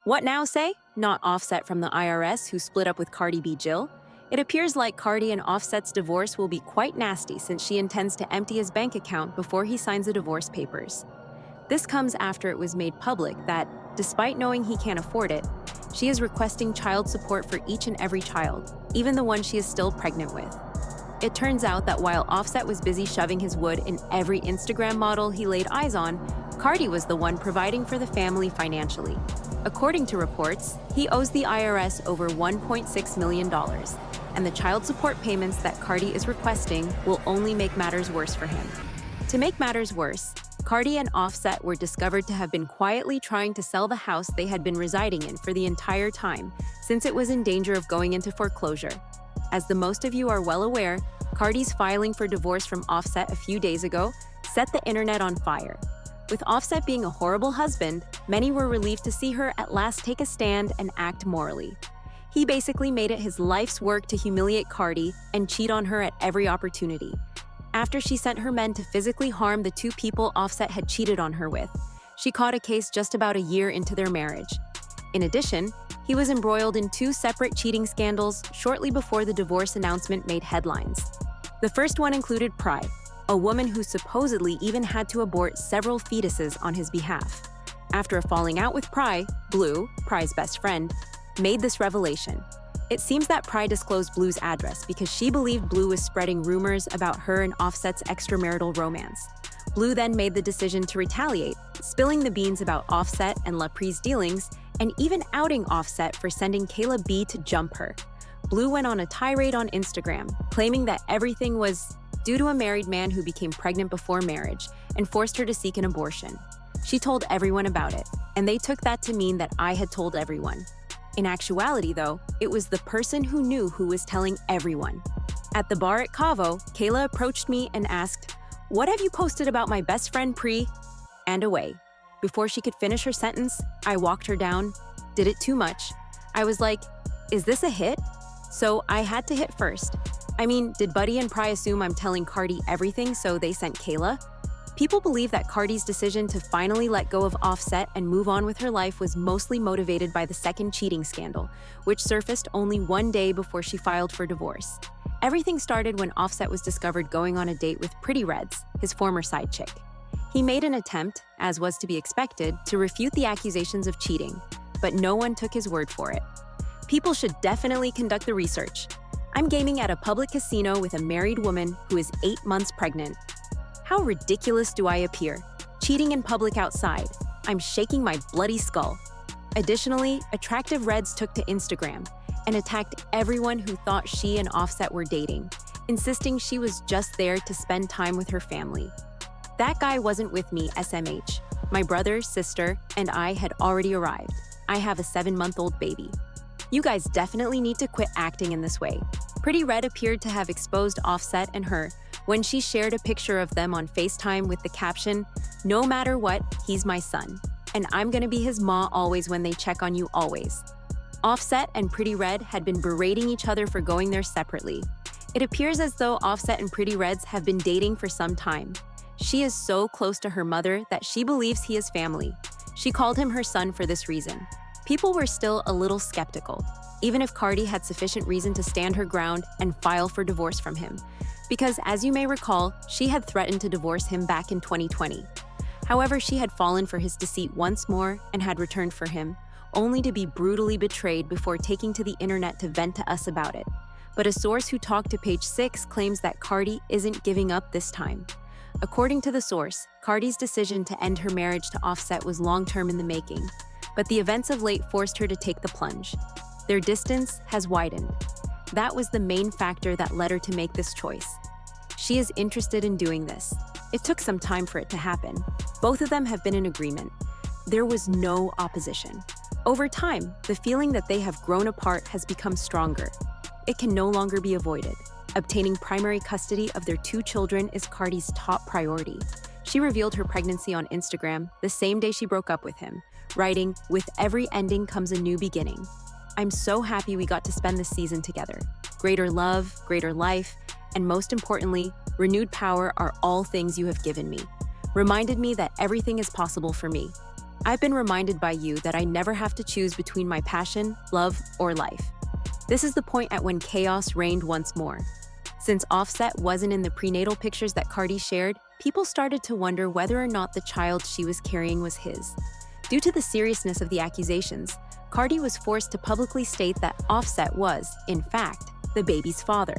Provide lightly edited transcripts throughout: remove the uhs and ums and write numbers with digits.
What now say? Not Offset from the IRS, who split up with Cardi B Jill? It appears like Cardi and Offset's divorce will be quite nasty since she intends to empty his bank account before he signs the divorce papers. This comes after it was made public that, despite knowing he can't afford it, she is requesting child support for each and every child, even the one she is still pregnant with. It turns out that while Offset was busy shoving his wood in every Instagram model he laid eyes on, Cardi was the one providing for the family financially. According to reports, he owes the IRS over $1.6 million, and the child support payments that Cardi is requesting will only make matters worse for him. To make matters worse, Cardi and Offset were discovered to have been quietly trying to sell the house they had been residing in for the entire time, since it was in danger of going into foreclosure. As the most of you are well aware, Cardi's filing for divorce from Offset a few days ago set the internet on fire. With Offset being a horrible husband, many were relieved to see her at last take a stand and act morally. He basically made it his life's work to humiliate Cardi and cheat on her at every opportunity. After she sent her men to physically harm the two people Offset had cheated on her with, she caught a case just about a year into their marriage. In addition, he was embroiled in two separate cheating scandals shortly before the divorce announcement made headlines. The first one included Pry, a woman who supposedly even had to abort several fetuses on his behalf. After a falling out with Pry, Blue, Pry's best friend, made this revelation. It seems that Pry disclosed Blue's address because she believed Blue was spreading rumors about her and Offset's extramarital romance. Blue then made the decision to retaliate, spilling the beans about Offset and LaPree's dealings, and even outing Offset for sending Kayla B to jump her. Blue went on a tirade on Instagram, claiming that everything was due to a married man who became pregnant before marriage and forced her to seek an abortion. She told everyone about it, and they took that to mean that I had told everyone. In actuality, though, it was the person who knew who was telling everyone. At the bar at Cavo, Kayla approached me and asked, "What have you posted about my best friend Pri?" And away. Before she could finish her sentence, I walked her down. Did it too much. I was like, is this a hit? So I had to hit first. I mean, did Buddy and Pry assume I'm telling Cardi everything, so they sent Kayla? People believe that Cardi's decision to finally let go of Offset and move on with her life was mostly motivated by the second cheating scandal, which surfaced only one day before she filed for divorce. Everything started when Offset was discovered going on a date with Pretty Reds, his former side chick. He made an attempt, as was to be expected, to refute the accusations of cheating, but no one took his word for it. People should definitely conduct the research. I'm gaming at a public casino with a married woman who is 8 months pregnant. How ridiculous do I appear? Cheating in public outside. I'm shaking my bloody skull. Additionally, attractive Reds took to Instagram and attacked everyone who thought she and Offset were dating, insisting she was just there to spend time with her family. That guy wasn't with me, SMH. My brother, sister, and I had already arrived. I have a 7-month-old baby. You guys definitely need to quit acting in this way. Pretty Red appeared to have exposed Offset and her when she shared a picture of them on FaceTime with the caption, "No matter what, he's my son, and I'm gonna be his ma always when they check on you always." Offset and Pretty Red had been berating each other for going there separately. It appears as though Offset and Pretty Reds have been dating for some time. She is so close to her mother that she believes he is family. She called him her son for this reason. People were still a little skeptical, even if Cardi had sufficient reason to stand her ground and file for divorce from him, because as you may recall, she had threatened to divorce him back in 2020. However, she had fallen for his deceit once more and had returned for him, only to be brutally betrayed before taking to the internet to vent to us about it. But a source who talked to Page 6 claims that Cardi isn't giving up this time. According to the source, Cardi's decision to end her marriage to Offset was long-term in the making, but the events of late forced her to take the plunge. Their distance has widened. That was the main factor that led her to make this choice. She is interested in doing this. It took some time for it to happen. Both of them have been in agreement. There was no opposition. Over time, the feeling that they have grown apart has become stronger. It can no longer be avoided. Obtaining primary custody of their 2 children is Cardi's top priority. She revealed her pregnancy on Instagram the same day she broke up with him, writing, "With every ending comes a new beginning. I'm so happy we got to spend this season together. Greater love, greater life, and most importantly, renewed power are all things you have given me. Reminded me that everything is possible for me. I've been reminded by you that I never have to choose between my passion, love, or life. This is the point at when chaos reigned once more. Since Offset wasn't in the prenatal pictures that Cardi shared, people started to wonder whether or not the child she was carrying was his. Due to the seriousness of the accusations, Cardi was forced to publicly state that Offset was, in fact, the baby's father.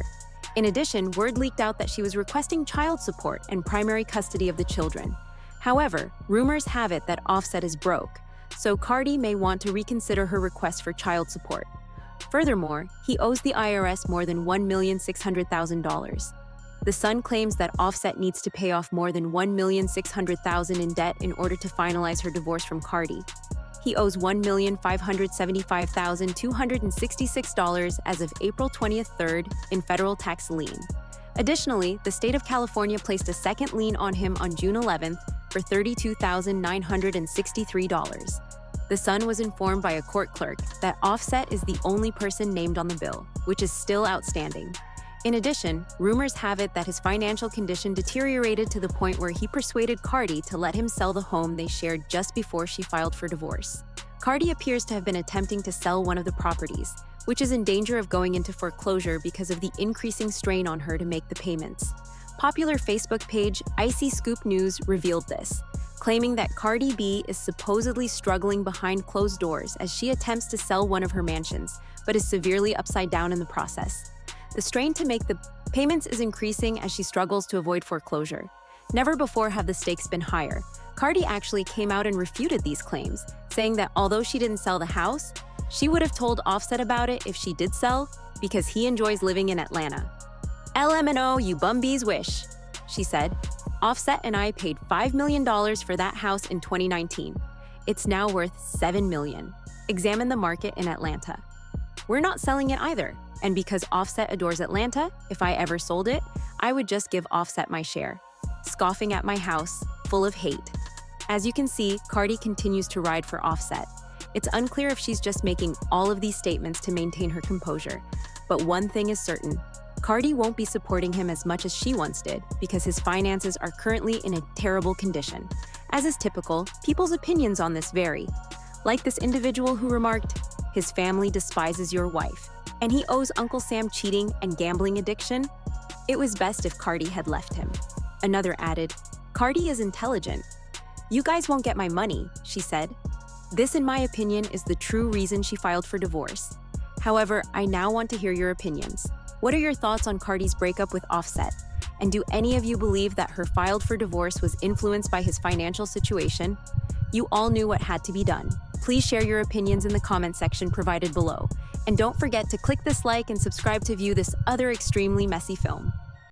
In addition, word leaked out that she was requesting child support and primary custody of the children. However, rumors have it that Offset is broke, so Cardi may want to reconsider her request for child support. Furthermore, he owes the IRS more than $1,600,000. The Sun claims that Offset needs to pay off more than $1,600,000 in debt in order to finalize her divorce from Cardi. He owes $1,575,266 as of April 23rd in federal tax lien. Additionally, the state of California placed a second lien on him on June 11th for $32,963. The Sun was informed by a court clerk that Offset is the only person named on the bill, which is still outstanding. In addition, rumors have it that his financial condition deteriorated to the point where he persuaded Cardi to let him sell the home they shared just before she filed for divorce. Cardi appears to have been attempting to sell one of the properties, which is in danger of going into foreclosure because of the increasing strain on her to make the payments. Popular Facebook page Icy Scoop News revealed this, claiming that Cardi B is supposedly struggling behind closed doors as she attempts to sell one of her mansions, but is severely upside down in the process. The strain to make the payments is increasing as she struggles to avoid foreclosure. Never before have the stakes been higher. Cardi actually came out and refuted these claims, saying that although she didn't sell the house, she would have told Offset about it if she did sell, because he enjoys living in Atlanta. LMNO, you bumbees wish, she said. Offset and I paid $5 million for that house in 2019. It's now worth $7 million. Examine the market in Atlanta. We're not selling it either. And because Offset adores Atlanta, if I ever sold it, I would just give Offset my share. Scoffing at my house, full of hate. As you can see, Cardi continues to ride for Offset. It's unclear if she's just making all of these statements to maintain her composure. But one thing is certain. Cardi won't be supporting him as much as she once did because his finances are currently in a terrible condition. As is typical, people's opinions on this vary. Like this individual who remarked, "His family despises your wife, and he owes Uncle Sam cheating and gambling addiction. It was best if Cardi had left him." Another added, "Cardi is intelligent. You guys won't get my money," she said. This, in my opinion, is the true reason she filed for divorce. However, I now want to hear your opinions. What are your thoughts on Cardi's breakup with Offset? And do any of you believe that her filed for divorce was influenced by his financial situation? You all knew what had to be done. Please share your opinions in the comment section provided below. And don't forget to click this like and subscribe to view this other extremely messy film.